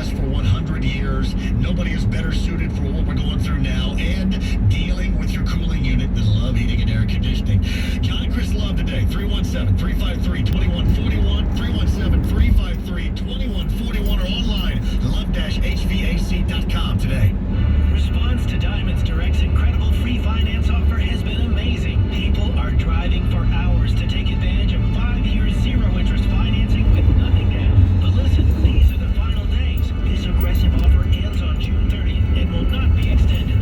last for 100 years. Nobody is better suited for what we're going through now and dealing with your cooling unit than Love Heating and Air Conditioning. John and Chris Love today, 317-353-2141, 317-353-2141, or online, love-hvac.com today. Response to Diamonds Direct's incredible free finance offer has been amazing. People are driving for hours to take advantage of 5 years zero-interest financing with nothing down. But listen, these are the final days. This aggressive offer ends on June 30th and will not be extended.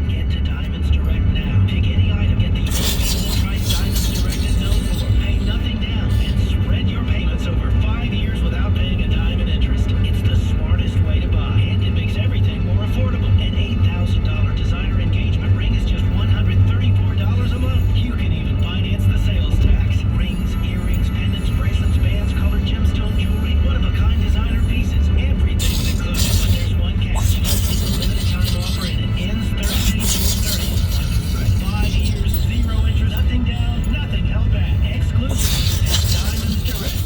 Get to Diamonds Direct now. Pick any item, get the unbeatable price Diamonds Direct is known for. Pay nothing down and spread your payments over 5 years without paying a dime in interest. It's the smartest way to buy, and it makes everything more affordable. An $8,000 designer engagement ring is just $134 a month. You can even finance the sales tax. Rings, earrings, pendants, bracelets, bands, colored gemstone jewelry, one-of-a-kind designer pieces. Everything's included, but there's one catch. It's a limited time offer and it ends Thursday, June 30th. 5 years, zero interest, nothing down, nothing held back. Exclusive at Diamonds Direct.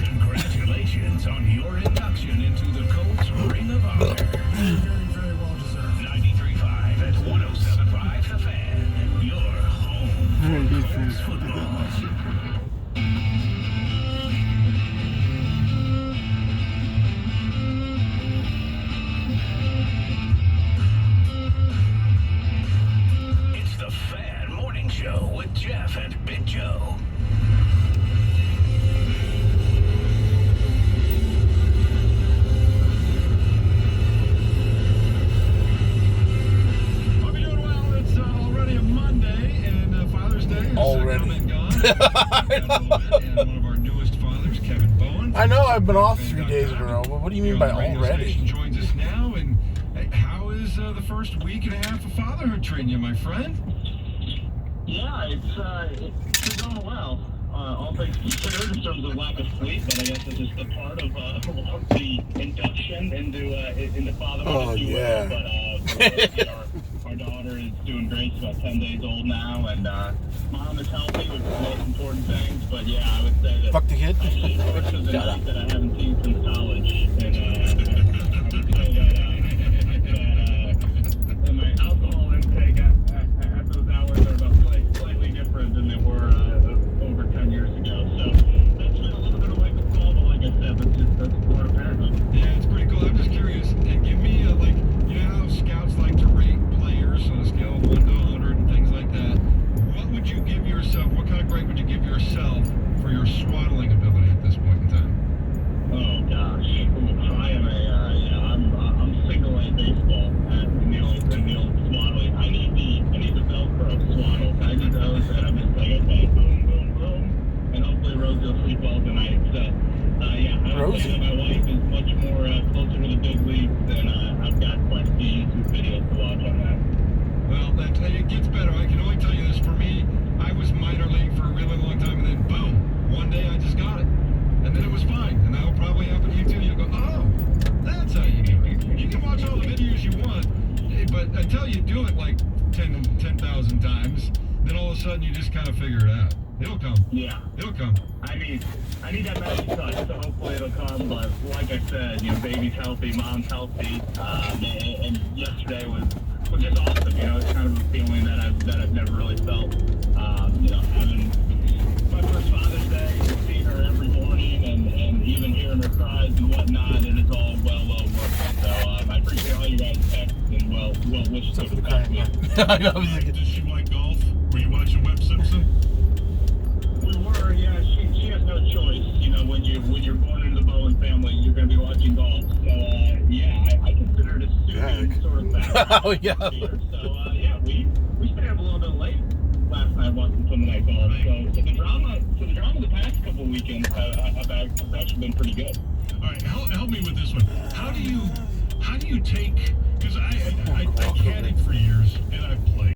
Congratulations on your induction into the Colts Ring of Honor. Very well deserved. 93.5 at 107.5 The Fan. Your home for Colts football. It's the Fan Morning Show with Jeff and Big Joe. Already. And one of our newest fathers, Kevin Bowen. I know I've been off 3 days in a row, but what do you mean by already? Joins us now, and how is the first week and a half of fatherhood treating you, my friend? Yeah, it's going well. All things considered in terms of lack of sleep, but I guess it's just a part of the induction into fatherhood. Oh, yeah. But our daughter is doing great. She's about 10 days old now, and mom is healthy, which is the most important things. But yeah, I would say that Fuck the kid. actually first of the night that I haven't seen since college, and I would say that my alcohol intake at those hours are about slightly different than they were over 10 years ago. So that's been a little bit of a wake-up call, but like I said, that's part of parenthood. Yeah, it's pretty cool. I'm just curious, and give me you know how scouts like to rate players on a scale of 1 to 100 and things like that. What would you give yourself? What kind of grade would you give yourself for your swaddling ability at this point in time? Oh gosh, I am I'm single A baseball in the old swaddling. I need the Velcro swaddles. I need those that I'm just like, okay, boom, boom, boom, and hopefully Rosie will sleep well tonight. So yeah, I would say that my wife is much more closer to the big leagues, and I've got quite a few YouTube videos to watch on that. Well, it gets better. I can only tell you this. For me, I was minor league for a really long time, and then boom, one day I just got it. And then it was fine. And that'll probably happen to you too. You'll go, oh, that's how you do it. You can watch all the videos you want, but until you do it like 10,000 times, then all of a sudden you just kind of figure it out. It'll come. Yeah. It'll come. I need that magic touch, so hopefully it'll come. But like I said, baby's healthy, mom's healthy, and yesterday was just awesome. It's kind of a feeling that I've never really felt. Having my first Father's Day, seeing her every morning, and even hearing her cries and whatnot, it is all well worth it. So I appreciate all you guys' texts and well wishes over the past week. Does she like golf? Were you watching Webb Simpson? We were, yeah. She has no choice. When you're born into the Bowen family, you're going to be watching golf. So yeah, I consider it a soothing sort of background. Oh yeah. So yeah, we stayed up a little bit late last night watching some of that golf. So the drama the past couple weekends have actually been pretty good. All right, help me with this one. How do you take? Because I caddied for years, and